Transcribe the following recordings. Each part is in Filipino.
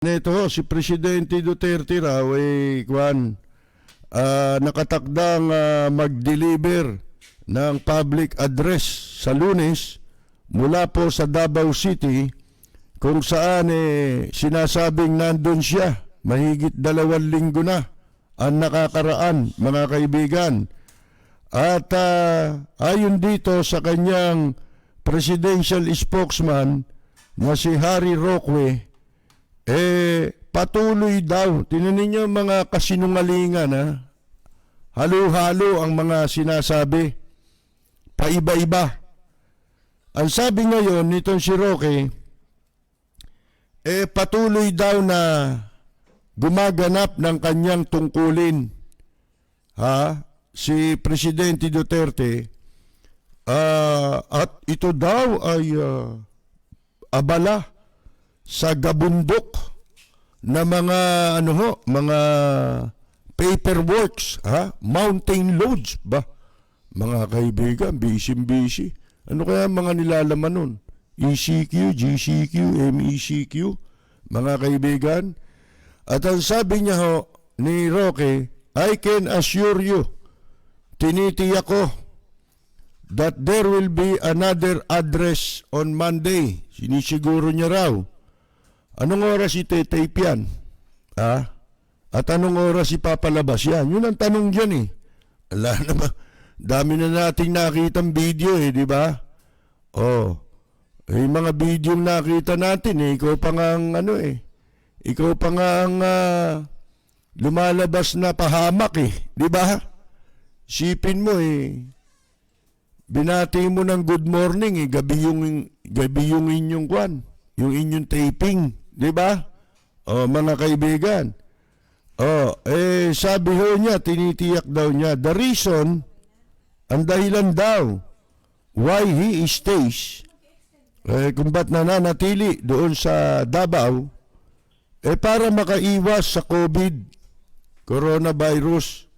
Neto, si Presidente Duterte raw nakatakdang mag-deliver ng public address sa Lunes mula po sa Davao City kung saan sinasabing nandun siya mahigit 2 linggo na ang nakakaraan, mga kaibigan. At ayon dito sa kanyang presidential spokesman na si Harry Roque, patuloy daw. Tingnan ninyo mga kasinungalingan, ha? Halo-halo ang mga sinasabi. Paiba-iba. Ang sabi ngayon nitong si Roque, patuloy daw na gumaganap ng kanyang tungkulin. Si Presidente Duterte, at ito daw ay abala sa gabundok na mga mga paperworks, mountain loads ba? Mga kaibigan, busy. Ano kaya mga nilalaman nun? ECQ, GCQ, MECQ, mga kaibigan. At ang sabi niya ni Roque, I can assure you, tinitiyak ko, that there will be another address on Monday. Sinisiguro niya raw. Anong oras ite-tape yan? At anong oras ipapalabas yan? Yun ang tanong dyan Ala naman, dami na nating nakitang video di ba? Mga video nakita natin ikaw pa nga ang ikaw pa nga ang lumalabas na pahamak di ba? Sipin mo binati mo ng good morning gabi yung inyong kwan, yung inyong taping, di ba? Mga kaibigan. Sabi niya, tinitiyak daw niya, the reason, ang dahilan daw, why he stays, kung ba't nananatili doon sa Davao, para makaiwas sa COVID, coronavirus.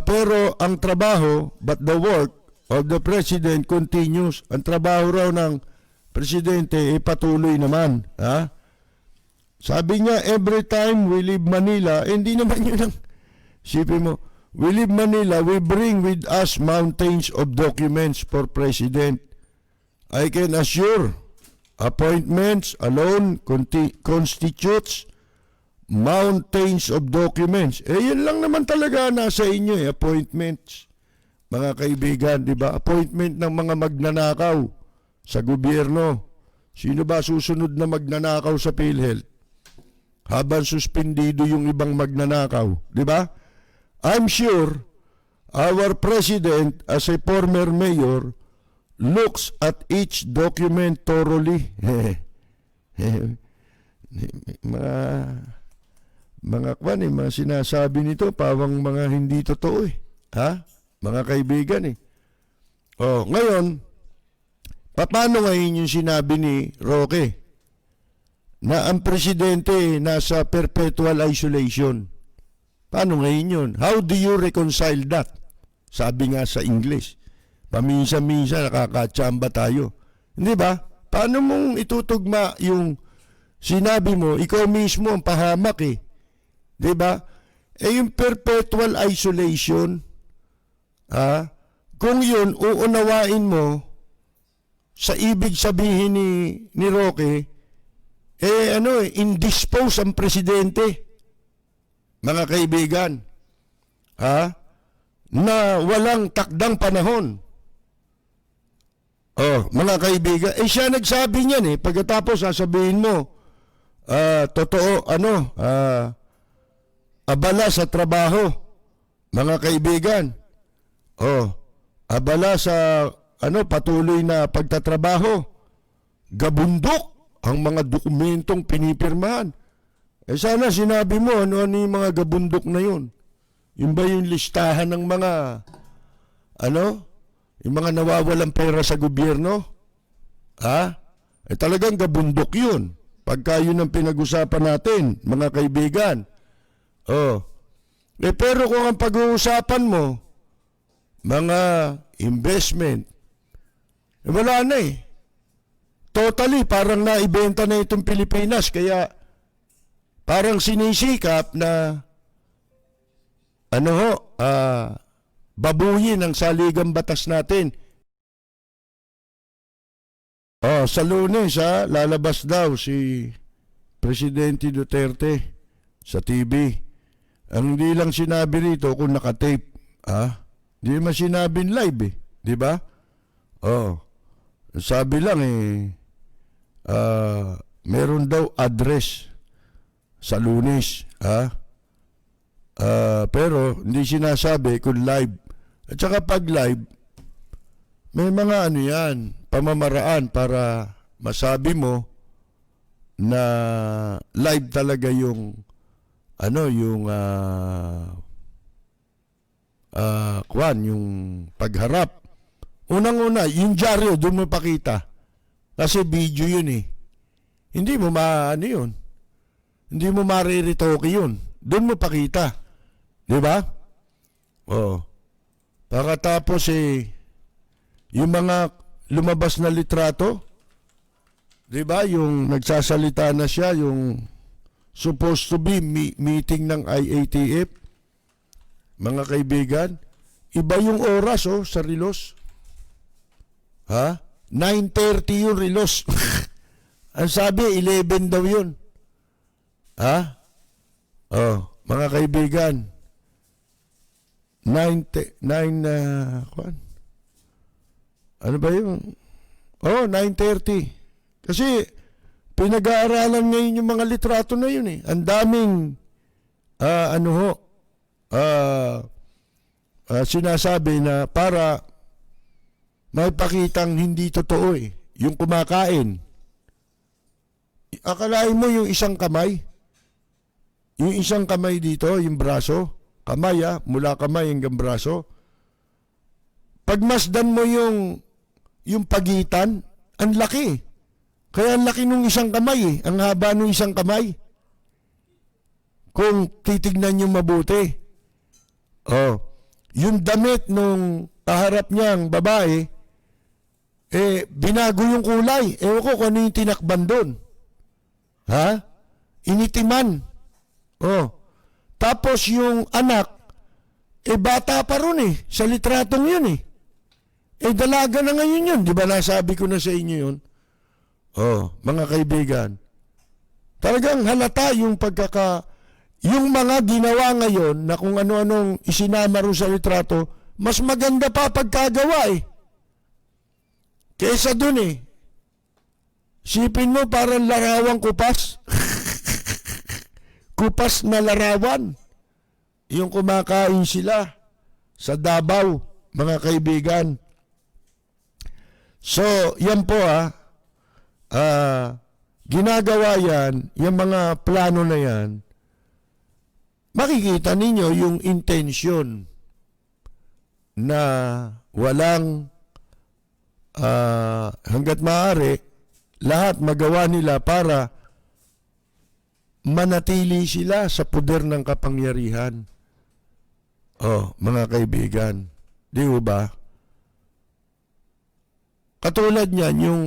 Pero ang trabaho, but the work of the President continues. Ang trabaho raw ng Presidente patuloy naman. Sabi niya, every time we leave Manila, hindi naman yun ang, sipin mo, we leave Manila, we bring with us mountains of documents for President. I can assure, appointments alone constitutes mountains of documents. Yun lang naman talaga nasa inyo appointments. Mga kaibigan, di ba? Appointment ng mga magnanakaw sa gobyerno. Sino ba susunod na magnanakaw sa PhilHealth? Habang suspendido yung ibang magnanakaw, di ba? I'm sure our president as a former mayor looks at each document thoroughly. mga sinasabi nito pawang mga hindi totoo mga kaibigan ngayon, paano ngayon yung sinabi ni Roque na ang presidente nasa perpetual isolation? Paano ngayon yun? How do you reconcile that? Sabi nga sa English, paminsan-minsan nakakatsamba tayo. Hindi ba? Paano mong itutugma yung sinabi mo, ikaw mismo ang pahamak Di ba? Yung perpetual isolation, kung yun, uunawain mo sa ibig sabihin ni Roque, indispose ang presidente, mga kaibigan, na walang takdang panahon. Mga kaibigan, siya nagsabi niyan pagkatapos sasabihin mo, totoo, abala sa trabaho, mga kaibigan. Abala sa patuloy na pagtatrabaho. Gabundok ang mga dokumentong pinipirmahan. Sana sinabi mo ano yung mga gabundok na yun. Yung ba yung listahan ng mga yung mga nawawalang pera sa gobyerno? Talagang gabundok yun. Pagka yun ang pinag-usapan natin, mga kaibigan. Pero kung ang pag-uusapan mo, mga investment, wala na Totally, parang naibenta na itong Pilipinas. Kaya parang sinisikap na ano ho, babuhin ang saligang batas natin. Sa Lunes, lalabas daw si Presidente Duterte sa TV. Ang hindi lang sinabi rito kung nakatape. Hindi naman sinabing live eh. Di ba? Sabi lang meron daw address sa Lunes. Pero hindi sinasabi kung live. At saka pag live, may mga ano yan, pamamaraan para masabi mo na live talaga yung yung pagharap. Unang-una, yung dyaryo, doon mo pakita. Kasi video yun eh. Hindi mo yun. Hindi mo mariritoke yun. Doon mo pakita. Di ba? Pagkatapos yung mga lumabas na litrato, di ba? Yung nagsasalita na siya, yung supposed to be meeting ng IATF, mga kaibigan, iba yung oras sa relos. 9:30 yung relos. Ang sabi, 11 daw yun. Mga kaibigan, 9, ano ba yun? 9:30. Kasi, pinag-aaralan ngayon yung mga litrato na yun eh. Ang daming, sinasabi na para may pakitang hindi totoo eh. Yung kumakain. Akalain mo yung isang kamay? Yung isang kamay dito, yung braso, kamay mula kamay hanggang braso. Pagmasdan mo yung pagitan, ang laki. Kaya ang laki nung isang kamay ang haba nung isang kamay. Kung titignan nyo mabuti. Yung damit nung kaharap niyang babae, binago yung kulay. Ewan ko kung ano yung tinakban doon. Initiman. Tapos yung anak, bata pa ron sa litratong yun dalaga na ngayon yun. Di ba nasabi ko na sa inyo yun? Mga kaibigan, talagang halata yung yung mga ginawa ngayon na kung ano-anong isinama ron sa litrato, mas maganda pa pagkagawa kesa dun Sipin mo parang larawang kupas. Kupas na larawan. Yung kumakain sila sa Davao, mga kaibigan. So, yan po ginagawa yan, yung mga plano na yan, makikita ninyo yung intensyon na walang hanggat maaari, lahat magawa nila para manatili sila sa poder ng kapangyarihan. Mga kaibigan, di ba? Katulad niyan, yung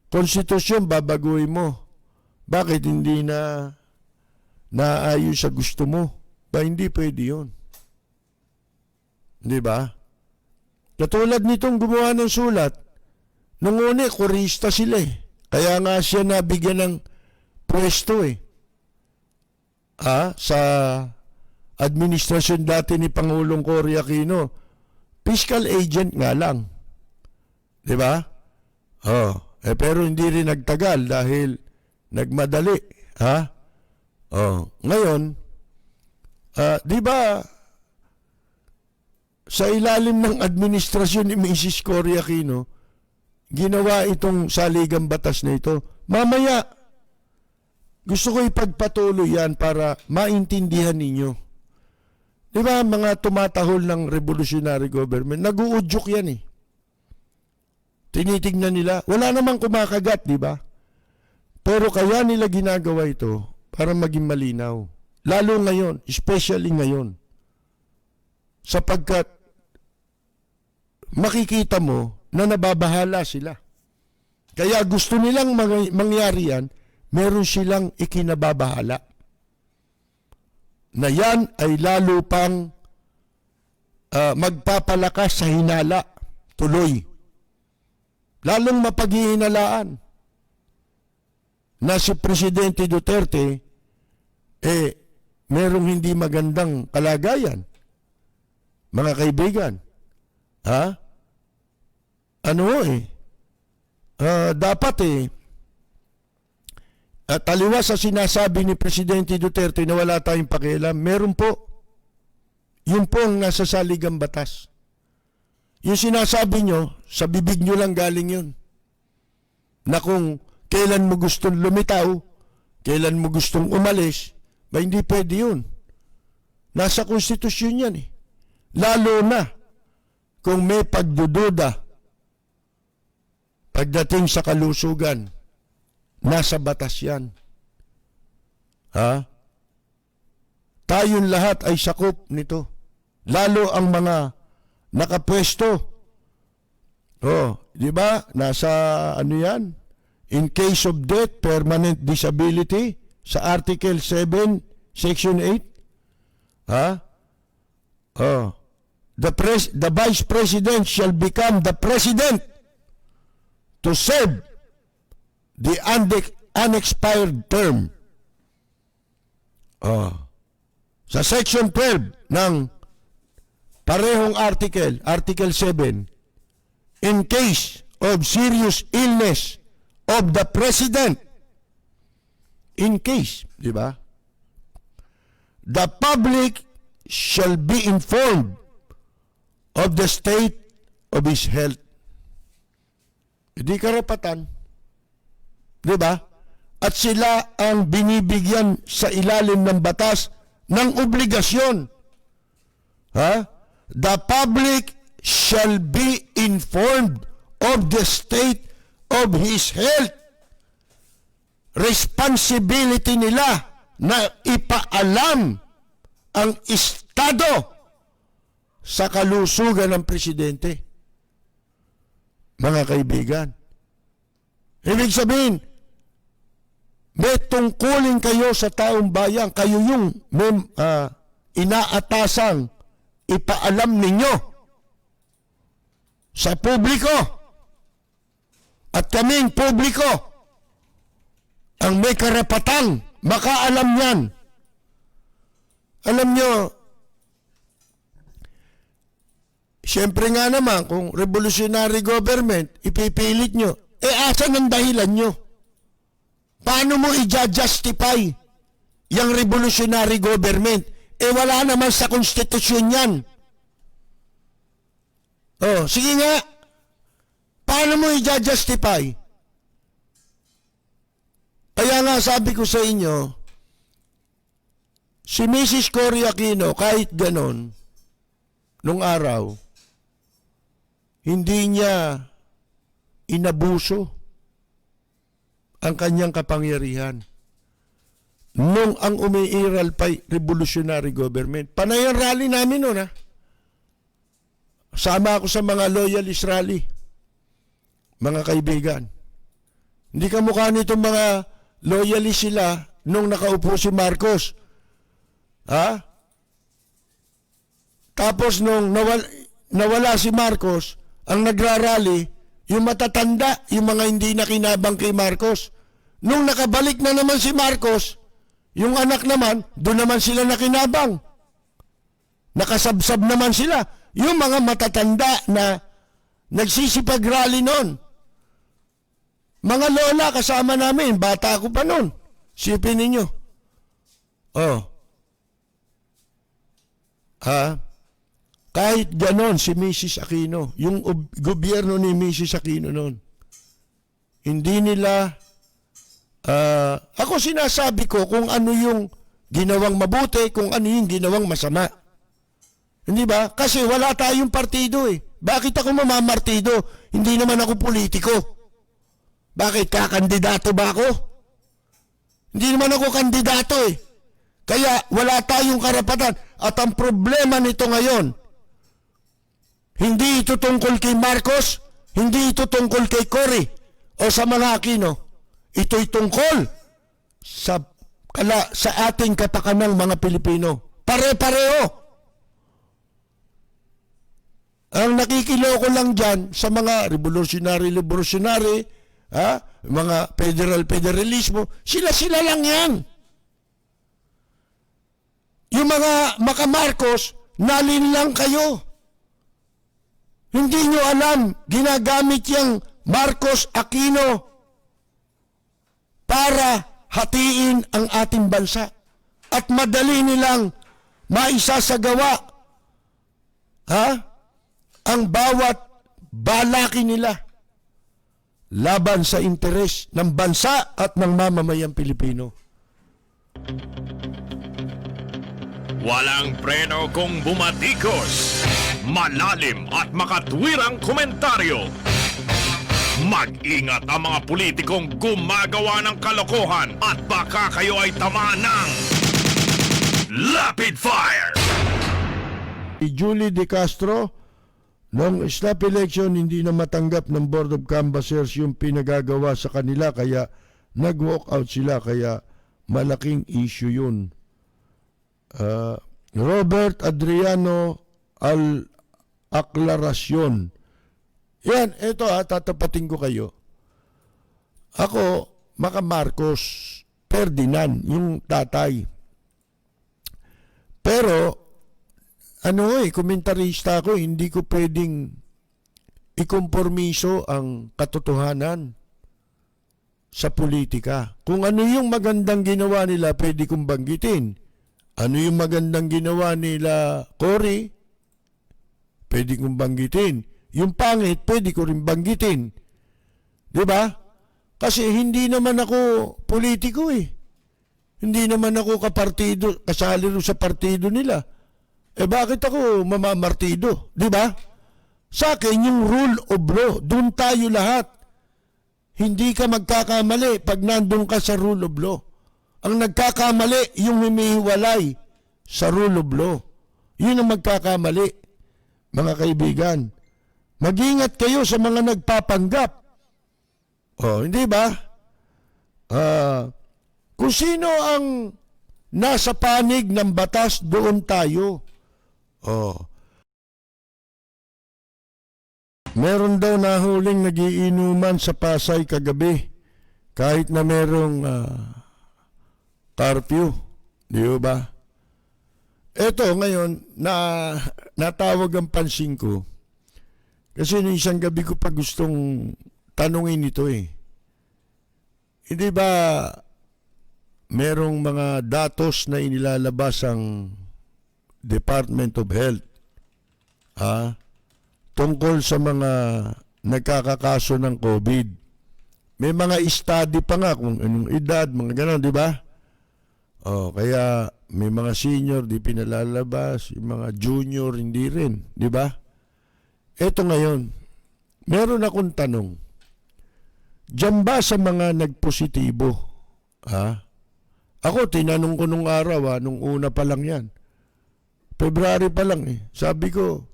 konstitusyon babaguhin mo. Bakit hindi na naayon sa gusto mo? Hindi pwede yun. Di ba? Katulad nitong gumawa ng sulat, nung una, kurista sila Kaya nga siya nabigyan ng pwesto sa administrasyon dati ni Pangulong Cory Aquino. Fiscal agent nga lang. Di ba? Pero hindi rin nagtagal dahil nagmadali. Ngayon, di ba, sa ilalim ng administrasyon ni Mrs. Cory Aquino, ginawa itong saligang batas na ito. Mamaya, gusto ko ipagpatuloy yan para maintindihan ninyo. Di ba, mga tumatahol ng revolutionary government, nag-uudyok yan Tinitignan nila, wala namang kumakagat, di ba? Pero kaya nila ginagawa ito para maging malinaw. Lalo ngayon, especially ngayon. Sapagkat makikita mo na nababahala sila. Kaya gusto nilang mangyari yan, meron silang ikinababahala. na yan ay lalo pang magpapalakas sa hinala tuloy. Lalong mapaghihinalaan na si Presidente Duterte merong hindi magandang kalagayan. Mga kaibigan, dapat taliwas sa sinasabi ni Presidente Duterte na wala tayong pakialam. Meron po. Yun po ang nasa saligang batas. Yung sinasabi nyo, sa bibig nyo lang galing yun. Na kung kailan mo gustong lumitaw, kailan mo gustong umalis, hindi pwede yun. Nasa konstitusyon yan Lalo na kung may pagdududa pagdating sa kalusugan, nasa batas yan. Tayong lahat ay sakop nito. Lalo ang mga nakapwesto. Di ba? Nasa yan? In case of death, permanent disability sa Article 7, Section 8. The Vice President shall become the President to serve the unexpired term. Sa Section 12 ng parehong article, Article 7, in case of serious illness of the President, in case, di ba? The public shall be informed of the state of his health. Hindi karapatan. Di ba? At sila ang binibigyan sa ilalim ng batas ng obligasyon. The public shall be informed of the state of his health. Responsibility nila na ipaalam ang estado sa kalusugan ng presidente. Mga kaibigan, ibig sabihin, may tungkulin kayo sa taong bayan, kayo yung inaatasang ipaalam ninyo sa publiko. At kaming publiko ang may karapatang makaalam yan. Alam nyo, siyempre nga naman, kung revolutionary government, ipipilit nyo, asan ang dahilan nyo? Paano mo i-justify yung revolutionary government? Wala naman sa konstitusyon yan. Sige nga, paano mo i-justify? Kaya nga sabi ko sa inyo, si Mrs. Cory Aquino, kahit ganon, nung araw, hindi niya inabuso ang kanyang kapangyarihan. Nung ang umiiral pa revolutionary government, panay ang rally namin noon Sama ako sa mga loyalist rally. Mga kaibigan. Hindi kamukha nitong mga loyalist sila nung nakaupo si Marcos. Tapos nung nawala si Marcos, ang nagrarally, yung matatanda, yung mga hindi nakinabang kay Marcos. Nung nakabalik na naman si Marcos, yung anak naman, doon naman sila nakinabang. Nakasabsab naman sila. Yung mga matatanda na nagsisipag-rally noon. Mga lola kasama namin, bata ako pa noon. Sipin ninyo. Kahit ganon si Mrs. Aquino, yung gobyerno ni Mrs. Aquino noon, hindi nila, ako sinasabi ko kung ano yung ginawang mabuti, kung ano yung ginawang masama. Hindi ba? Kasi wala tayong partido Bakit ako mamamartido? Hindi naman ako politiko. Bakit? Kakandidato ba ako? Hindi naman ako kandidato Kaya wala tayong karapatan. At ang problema nito ngayon, hindi ito tungkol kay Marcos, hindi ito tungkol kay Cory o sa mga Aquino. Ito'y tungkol sa sa ating kapakanang mga Pilipino. Pare-pareho. Ang nakikiloko lang dyan sa mga revolutionary, mga federalismo, sila lang yan. Yung mga makamarcos, nalin lang kayo. Hindi nyo alam, ginagamit yung Marcos Aquino para hatiin ang ating bansa. At madali nilang maisasagawa ang bawat balaki nila laban sa interes ng bansa at ng mamamayang Pilipino. Walang preno kung bumatikos, malalim at makatwirang komentaryo. Mag-ingat ang mga politikong gumagawa ng kalokohan at baka kayo ay tamaan ng Rapid Fire! Julie De Castro, noong snap election, hindi na matanggap ng Board of Canvassers yung pinagagawa sa kanila, kaya nag-walk out sila, kaya malaking issue yun. Robert Adriano Aclaracion. Yan, ito tatapatin ko kayo. Ako, Maka Marcos Ferdinand, yung tatay. Pero, komentarista ako, hindi ko pwedeng ikompormiso ang katotohanan sa politika. Kung ano yung magandang ginawa nila, pwede kong banggitin. Ano yung magandang ginawa nila Cory, pwede kong banggitin. Yung pangit, pwede ko rin banggitin. Diba? Kasi hindi naman ako politiko eh. Hindi naman ako kapartido, kasali sa partido nila. Bakit ako mamamartido? Diba? Sa akin, yung rule of law, doon tayo lahat. Hindi ka magkakamali pag nandun ka sa rule of law. Ang nagkakamali, yung humihiwalay sa rule of law. Yun ang magkakamali, mga kaibigan. Mag-ingat kayo sa mga nagpapanggap. Hindi ba? Kung sino ang nasa panig ng batas, doon tayo. Meron daw nahuling nagiinuman sa Pasay kagabi, kahit na merong curfew, di ba? Eto ngayon, natawag ang pansin ko. Kasi nung isang gabi ko pa gustong tanungin ito eh. Hindi ba merong mga datos na inilalabas ang Department of Health tungkol sa mga nagkakakaso ng COVID? May mga study pa nga kung anong edad, mga gano'n, di ba? Kaya may mga senior di pinalalabas, yung mga junior hindi rin, di ba? Eto ngayon, meron akong tanong. Diyan ba sa mga nagpositibo? Ako, tinanong ko nung araw, nung una pa lang yan. February pa lang eh. Sabi ko,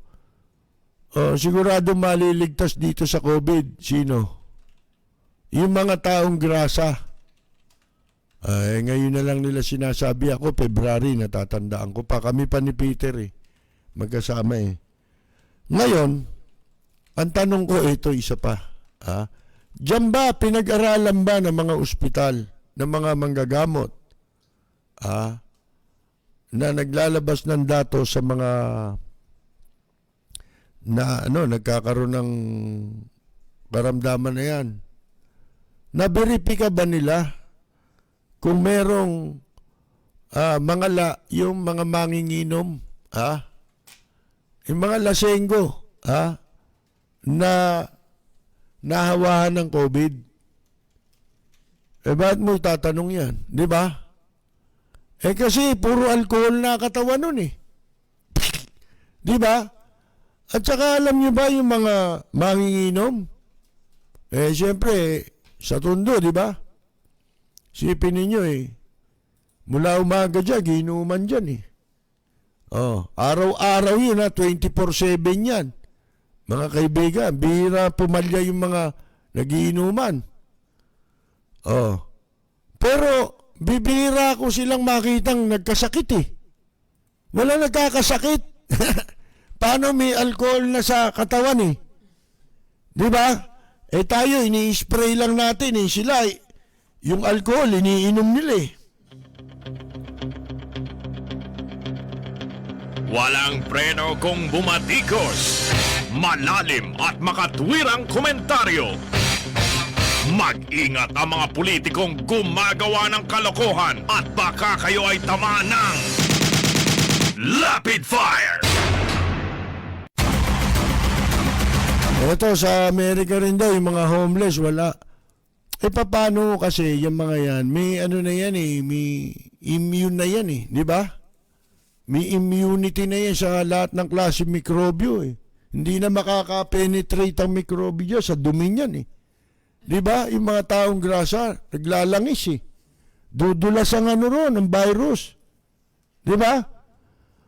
sigurado maliligtas dito sa COVID. Sino? Yung mga taong grasa. Ngayon na lang nila sinasabi ako, February, natatandaan ko pa. Kami pa ni Peter eh. Magkasama eh. Ngayon, ang tanong ko ito, isa pa. Diyan ba, pinag-aralan ba ng mga ospital, ng mga manggagamot, na naglalabas ng datos sa mga nagkakaroon ng karamdaman na yan? Naberipika ba nila kung merong yung mga manginginom, yung mga lasenggo, na nahawahan ng COVID? Bakit mo itatanong yan? Di ba? Kasi puro alcohol na katawan nun eh. Di ba? At saka alam nyo ba yung mga manginginom? Siyempre, sa Tondo, di ba? Sipin ninyo mula umaga dyan, ginuman dyan eh. Araw-araw yun 24/7 yan. Mga kaibigan, bihira pumalya yung mga nagiinuman. Pero bibihira ko silang makitang nagkasakit eh. Wala nagkakasakit. Paano may alcohol na sa katawan eh? Di ba? Eh tayo, ini-spray lang natin eh. Sila, yung alcohol, iniinom nila eh. Walang preno kung bumatikos. Malalim at makatwirang komentaryo. Mag-ingat ang mga politikong gumagawa ng kalokohan at baka kayo ay tamaan ng Rapid Fire! Ito, sa Amerika rin daw, yung mga homeless, wala. Eh, paano kasi yung mga yan? May ano na yan eh, may immune na yan eh, di ba? May immunity na yan sa lahat ng klase mikrobyo eh. Hindi na makaka-penetrate ang mikrobyo sa dumi niyan eh. Di ba? Yung mga taong grasa, naglalangis eh. Dudulas ang ano ron, ang virus. Di ba?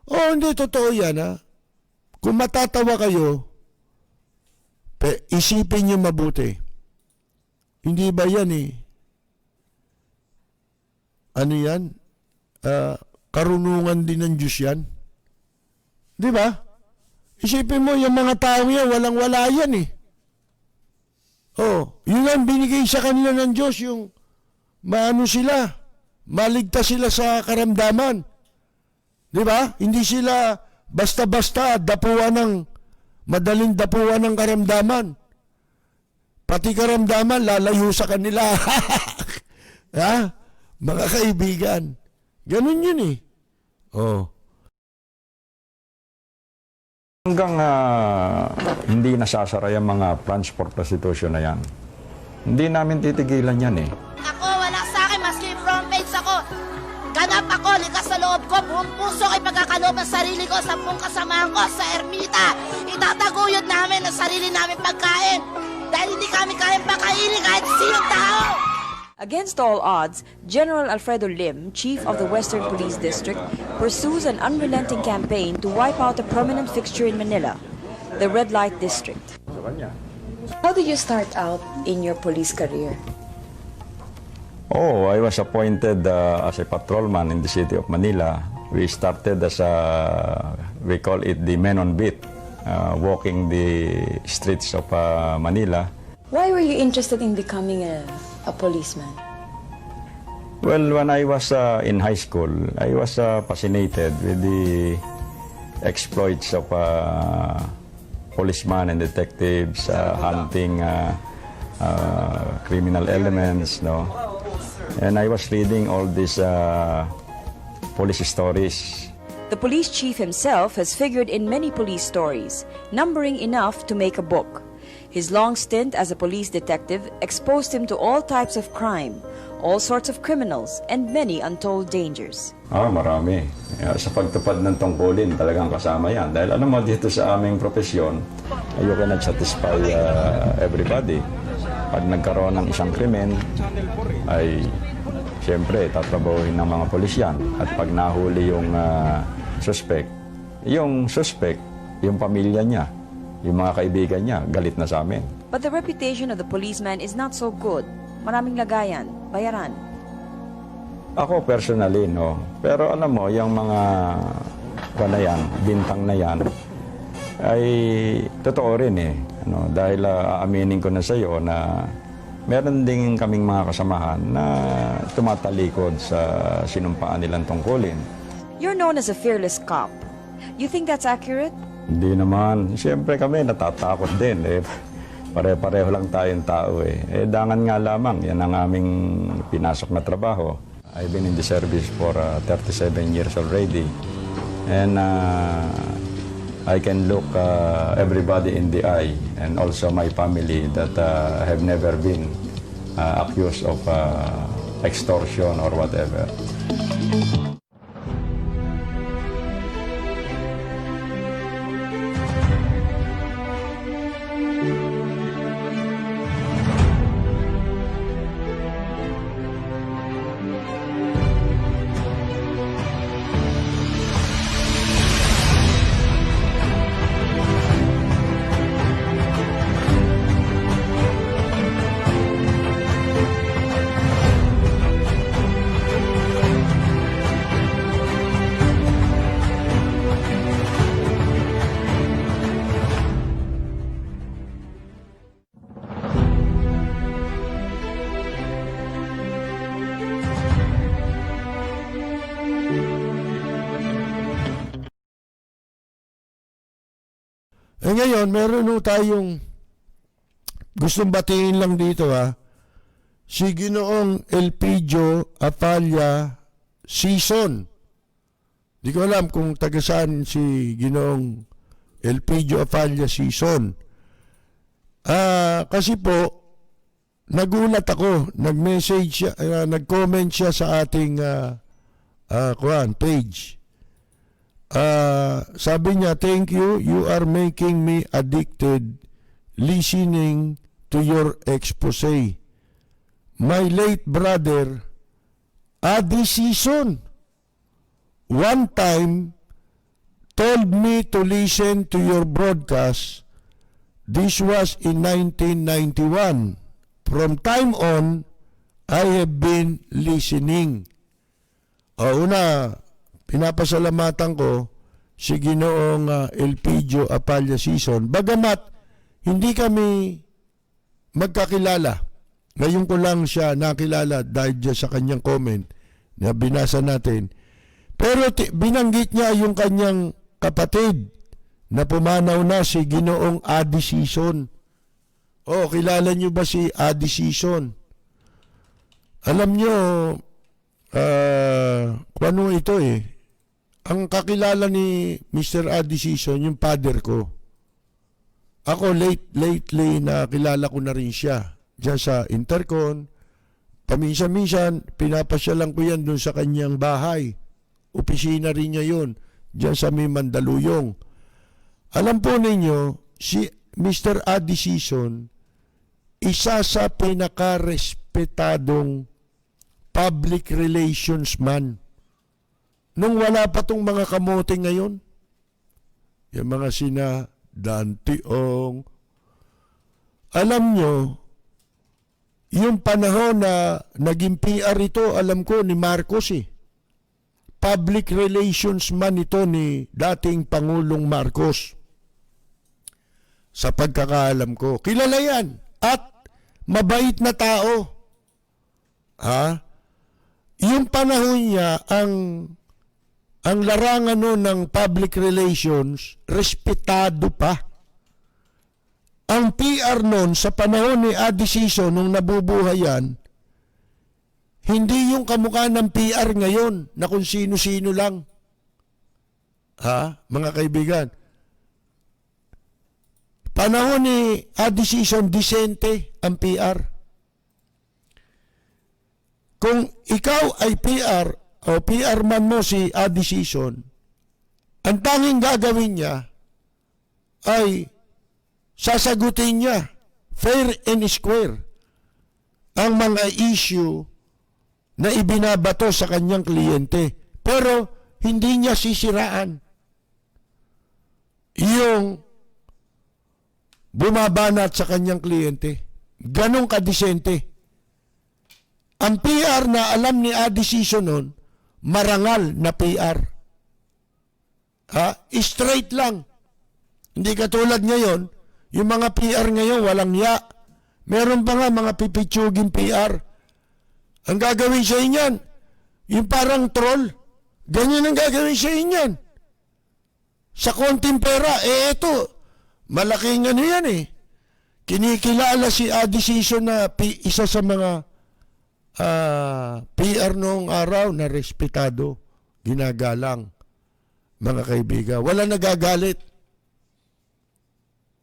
Oh, hindi, totoo yan ha. Kung matatawa kayo, isipin nyo mabuti. Hindi ba yan eh? Ano yan? Karunungan din ng Diyos yan. Di ba? Isipin mo, yung mga tao yan, walang-wala yan eh. Oh, yun ang binigay sa kanila ng Diyos, yung maano sila, maligtas sila sa karamdaman. Di ba? Hindi sila basta-basta madaling dapuan ng karamdaman. Pati karamdaman, lalayo sa kanila. Ha? Mga kaibigan. Ganun yun eh. Oh. Hanggang hindi nasasara yung mga transport prostitution na yan, hindi namin titigilan yan eh. Ako, wala sa akin, maski front page ako. Ganap ako, likas sa loob ko, buong puso ko ipagkakaloob ang sarili ko, 10 kasamahan ko sa ermita. Itataguyod namin ang sarili namin pagkain. Dahil hindi kami kayang pakainin kahit sinong tao. Against all odds, General Alfredo Lim, Chief of the Western Police District, pursues an unrelenting campaign to wipe out a permanent fixture in Manila, the Red Light District. How did you start out in your police career? Oh, I was appointed as a patrolman in the city of Manila. We started as we call it the men on beat, walking the streets of Manila. Why were you interested in becoming a policeman? Well, when I was in high school, I was fascinated with the exploits of policemen and detectives, hunting criminal elements, no? And I was reading all these police stories. The police chief himself has figured in many police stories, numbering enough to make a book. His long stint as a police detective exposed him to all types of crime, all sorts of criminals, and many untold dangers. Marami. Sa pagtupad ng tungkulin, talagang kasama yan. Dahil alam mo, dito sa aming profesyon, you cannot satisfy everybody. Pag nagkaroon ng isang krimen, ay siyempre tatrabahuin ng mga polisyan. At pag nahuli yung suspect, yung pamilya niya, yung mga kaibigan niya, galit na sa amin. But the reputation of the policeman is not so good. Maraming lagayan, bayaran. Ako personally, no. Pero alam mo, yung mga bintang na yan, ay totoo rin eh. Dahil aaminin ko na sa iyo na meron din kaming mga kasamahan na tumatalikod sa sinumpaan nilang tungkulin. You're known as a fearless cop. You think that's accurate? Hindi naman. Siyempre kami natatakot din. Pare-pareho lang tayong tao eh. Dangan nga lamang. Yan ang aming pinasok na trabaho. I've been in the service for 37 years already. And I can look everybody in the eye and also my family that have never been accused of extortion or whatever. ngayon, meron ho tayong gustong batiin lang dito si Ginoong Elpidio Apalya Sison. Di ko alam kung taga saan si Ginoong Elpidio Apalya Sison. Kasi po, nagulat ako, nag-message siya, nag-comment siya sa ating page. Sabi niya, thank you, you are making me addicted listening to your expose. My late brother, Adi Sison, one time told me to listen to your broadcast. This was in 1991. From time on, I have been listening. Una, pinapasalamatan ko si Ginoong Elpidio Apalya Sison. Bagamat hindi kami magkakilala. Ngayon ko lang siya nakilala dahil dyan sa kanyang comment na binasa natin. Pero binanggit niya yung kanyang kapatid na pumanaw na si Ginoong Adi Sison. Kilala niyo ba si Adi Sison? Alam niyo, ano ito ang kakilala ni Mr. Adi Sison, yung father ko. Ako lately nakilala ko na rin siya. Diyan sa Intercon, paminsan-minsan, pinapasyalan ko yan doon sa kanyang bahay. Opisina rin niya yun, diyan sa may Mandaluyong. Alam po ninyo, si Mr. Adi Sison, isa sa pinakarespetadong public relations man. Nung wala pa tong mga kamote ngayon, yung mga sina Dante Ong, alam nyo, yung panahon na naging PR ito, alam ko, ni Marcos Public relations man ito ni dating Pangulong Marcos. Sa pagkakaalam ko. Kilala yan. At mabait na tao. Yung panahon niya, ang larangan ng public relations, respetado pa. Ang PR noon sa panahon ni Adi Sison nung nabubuhay yan, hindi yung kamukha ng PR ngayon na kung sino-sino lang. Mga kaibigan. Panahon ni Adi Sison, disente ang PR. Kung ikaw ay PR o PR man mo si Adi Sison, ang tanging gagawin niya ay sasagutin niya fair and square ang mga issue na ibinabato sa kanyang kliyente. Pero hindi niya sisiraan yung bumabanat sa kanyang kliyente. Ganong kadisente. Ang PR na alam ni Adi Sison noon, marangal na PR. Straight lang. Hindi katulad ngayon, yung mga PR ngayon, walang ya. Meron pa nga mga pipitsuging PR. Ang gagawin sa inyan, yung parang troll. Ganyan ang gagawin sa inyan. Sa konting pera, eto, malaking yan Kinikilala si Adi Sison na isa sa mga PR noong araw na respetado, ginagalang, mga kaibigan. Wala nagagalit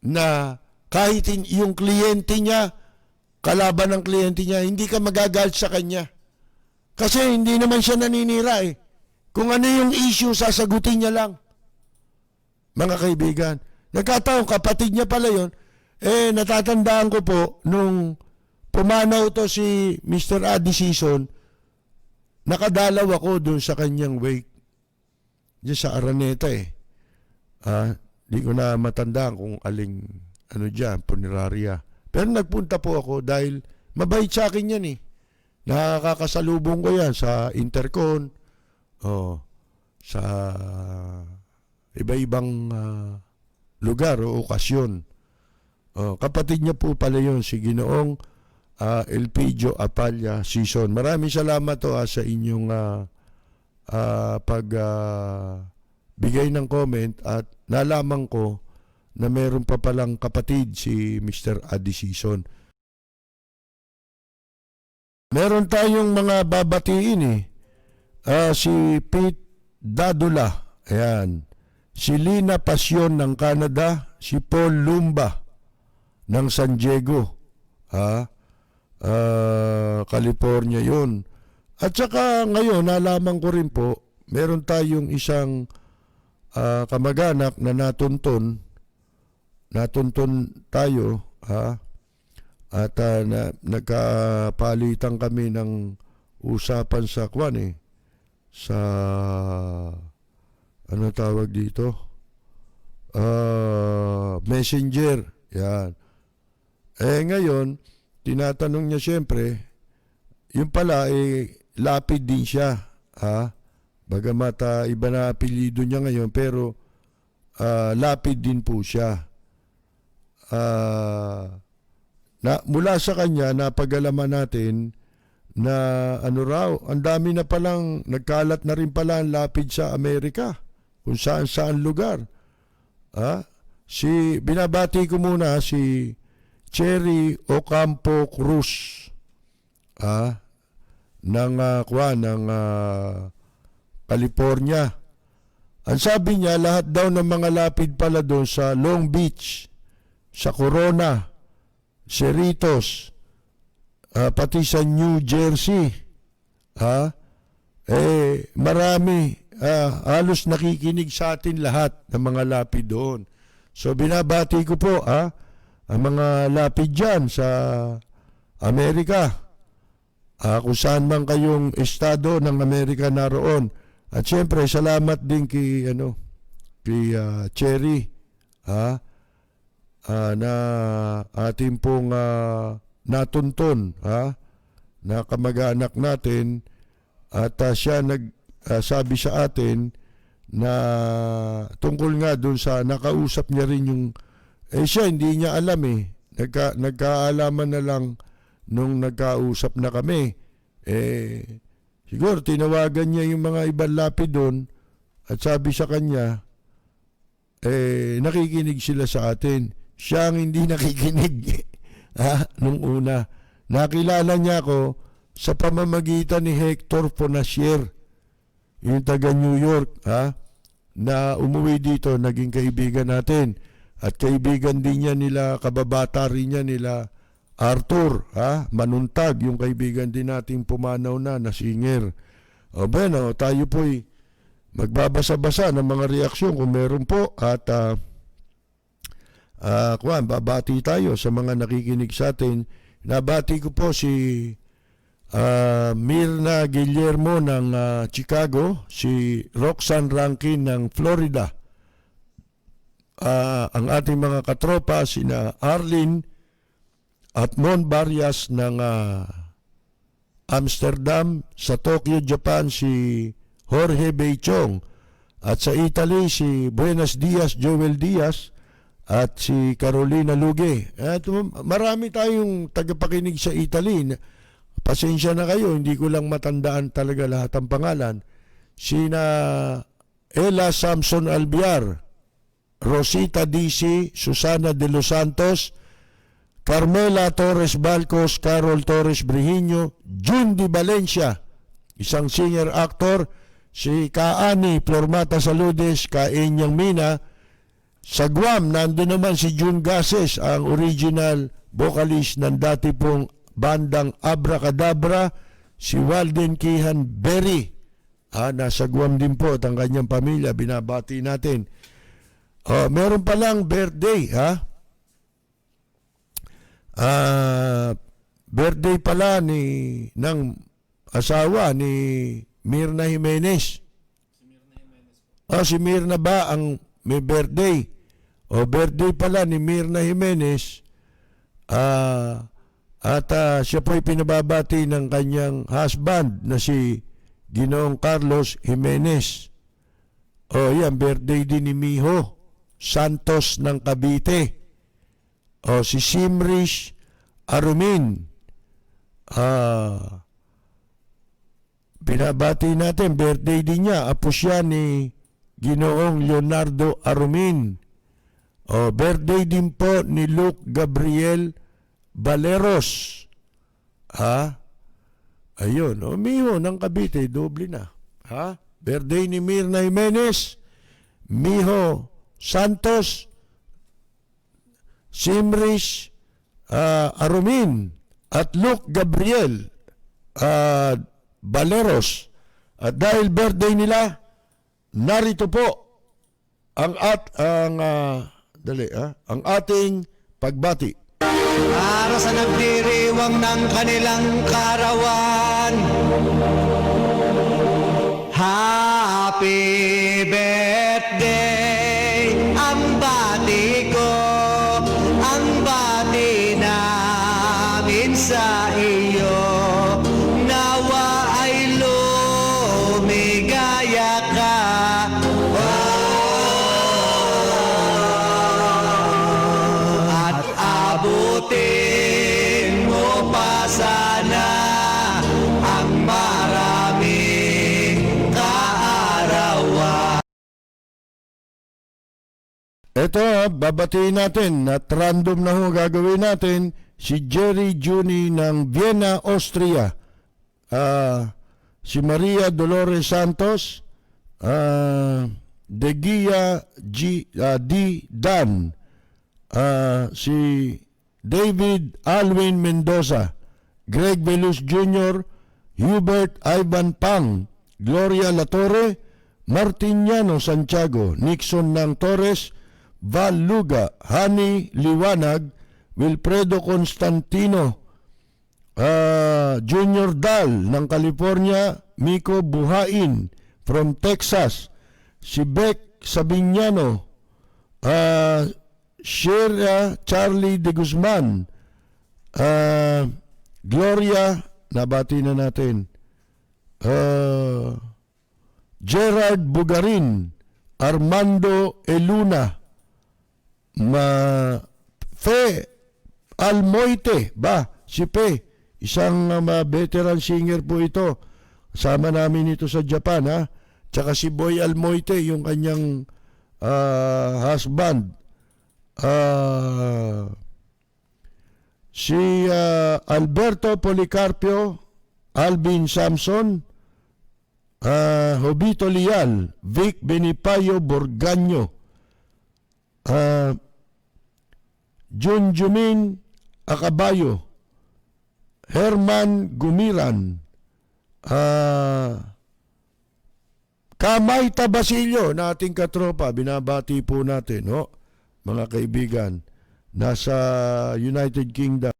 na kahit yung kliyente niya, kalaban ng kliyente niya, hindi ka magagalit sa kanya. Kasi hindi naman siya naninira Kung ano yung issue, sasagutin niya lang. Mga kaibigan, nagkataon, kapatid niya pala yun, natatandaan ko po, nung pumanaw to si Mr. Adi Sison, nakadalaw ako dun sa kanyang wake. Diyan sa Araneta Di ko na matandaan kung aling punerarya. Pero nagpunta po ako dahil mabait sa akin yan Nakakasalubong ko yan sa Intercon, sa iba-ibang lugar o okasyon. Kapatid niya po pala yun, si Ginoong Elpidio Apalya Sison. Maraming salamat sa inyong pagbigay ng comment at nalaman ko na meron pa palang kapatid si Mr. Adi Sison. Meron tayong mga babatiin eh. Si Pete Dadula, ayan. Si Lina Pasyon ng Canada, si Paul Lumba ng San Diego, California yun. At saka ngayon, nalaman ko rin po, meron tayong isang kamag-anak na natunton tayo, at nagkapalitan kami ng usapan sa sa ano tawag dito, messenger, yan. Ngayon tinatanong niya siyempre, yung pala lapid din siya, bagamat iba na apelyido niya ngayon, pero lapid din po siya. Mula sa kanya napag-alaman natin na ano raw, ang dami na palang nagkalat na rin pala ang lapid sa Amerika, kung saan lugar. Binabati ko muna si Cherry Ocampo Cruz, ng California. Ang sabi niya, lahat daw ng mga lapid pala doon sa Long Beach, sa Corona, Cerritos, pati sa New Jersey, marami, halos nakikinig sa atin lahat ng mga lapid doon. So binabati ko po ang mga lapid dyan sa Amerika, kung saan man kayong estado ng Amerika naroon. At syempre salamat din kay Cherry, na ating pong natunton, na kamag-anak natin, at siya nagsabi sa atin na tungkol nga doon sa nakausap niya rin yung siya hindi niya alam nagkaalaman na lang nung nagkausap na kami. Siguro tinawagan niya yung mga ibang lapid doon at sabi sa kanya nakikinig sila sa atin. Siya ang hindi nakikinig nung una. Nakilala niya ako sa pamamagitan ni Hector Fonasier, yung taga New York, na umuwi dito, naging kaibigan natin. At kaibigan din niya nila, kababata rin niya nila Arthur, Manuntag, yung kaibigan din nating pumanaw na singer. Bueno, tayo po'y magbabasa-basa ng mga reaksyon kung meron po, at babati tayo sa mga nakikinig sa atin. Nabati ko po si Mirna Guillermo ng Chicago, si Roxanne Rankin ng Florida, ang ating mga katropa sina Arlene at Mon Barrias ng Amsterdam, sa Tokyo, Japan si Jorge Beichong, at sa Italy si Buenos Dias Joel Diaz at si Carolina Luge. At marami tayong tagapakinig sa Italy. Pasensya na kayo, hindi ko lang matandaan talaga lahat ang pangalan. Sina Ella Samson Albiar, Rosita DC, Susana de los Santos, Carmela Torres Balcos, Carol Torres Brihiño, Jun Di Valencia, isang singer-actor, si Kaani Flormata Saludes, Kaenyang Mina. Sa Guam, nandun naman si June Gases, ang original vocalist ng dati pong bandang Abracadabra, si Walden Kihan Berry. Nasa Guam din po at ang kanyang pamilya, binabati natin. Meron palang birthday, birthday pala ng asawa ni Mirna Jimenez. Si Mirna ba ang may birthday? Birthday pala ni Mirna Jimenez. At siya po'y pinababati ng kanyang husband na si Ginoong Carlos Jimenez. Yan, birthday din ni Miho Santos ng Cavite. Si Simrish Arumin. Pinabati natin, birthday din niya. Apo siya ni Ginoong Leonardo Arumin. O, birthday din po ni Luke Gabriel Valeros. Ha? Ayun, Miho ng Cavite, doble na. Ha? Birthday ni Mirna Jimenez, Miho Santos, Simris Arumin, at Luke Gabriel Valeros. At dahil birthday nila, narito po ang ating pagbati. Para sa nagdiriwang ng kanilang karawan, Happy birthday, ang bati ko, ang bati namin sa iyo. Nawa ay lumigaya ka. At abutin mo pa sana ang maraming kaarawan. Ito, babatiin natin at random na ho gagawin natin si Jerry Juni ng Vienna, Austria. Si Maria Dolores Santos, De Gia D. Dan, si David Alwin Mendoza, Greg Veluz Jr., Hubert Ivan Pang, Gloria Latorre, Martiniano Santiago, Nixon ng Torres, Val Luga, Hani Liwanag, Wilfredo Constantino, Junior Dal ng California, Miko Buhain from Texas, si Beck Sabignano, Sheria Charlie de Guzman, Gloria, nabati na natin, Gerard Bugarin, Armando Eluna, Fe Almoite, si Fe, isang veteran singer po ito. Kasama namin ito sa Japan, ha? Tsaka si Boy Almoite, yung kanyang husband. Si Alberto Policarpio, Alvin Samson, Jobito Lial, Vic Benipayo Borgaño, Junjumin Akabayo, Herman Gumiran, Kamay Tabasilyo na ating katropa, binabati po natin, mga kaibigan, nasa United Kingdom.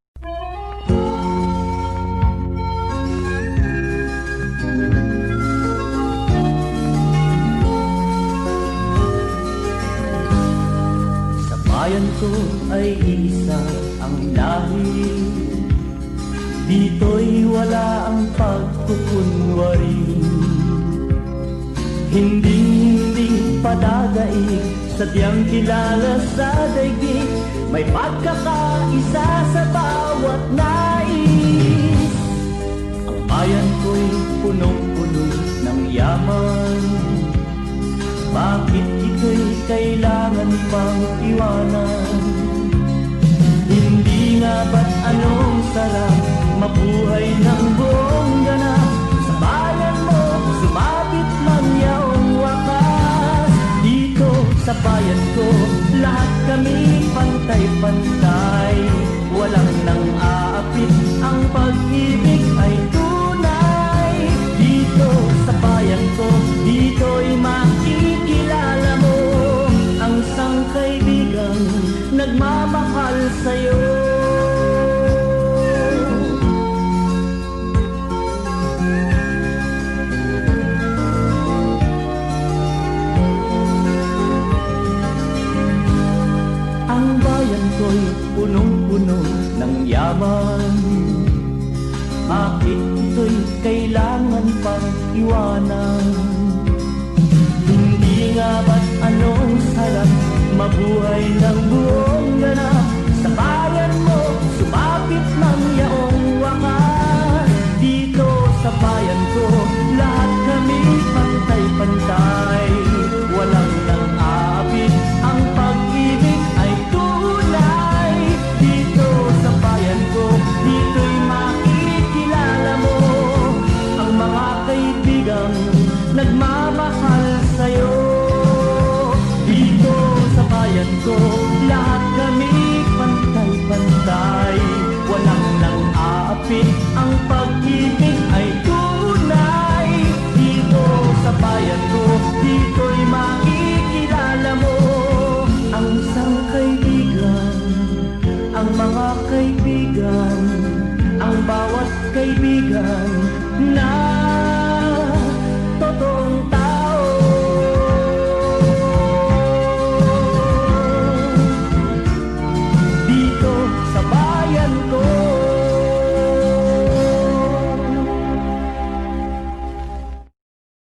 Sa bayan ko ay isa ang lahi, dito'y wala ang pagkukunwari. Hindi padadaig, sadyang kilala sa daigdig, may pagkakaisa sa bawat nais. Ang bayan ko'y punong-puno ng yaman, bakit ito'y kailangan pang iwanan? Hindi nga ba't anong sarap mabuhay ng buong ganap? Sa bayan mo, sumabit man yaong wakas. Dito sa bayan ko, lahat kami pantay-pantay. Walang nang aapit, ang pag-ibig ay tunay. Dito sa bayan ko, dito'y makikilala mo ang isang kaibigang nagmamahal sa'yo. Ang bayan ko'y punong-puno ng yaman, bakit ito'y kailangan pang iwanan? Hindi nga ba't anong sarap mabuhay ng buong ganap? Sa bayan mo, sumapit ng yaong wakas. Dito sa bayan ko, lahat kami pantay-pantay. Walang nang aapit, ang pag-ibig ay bayan ko, lahat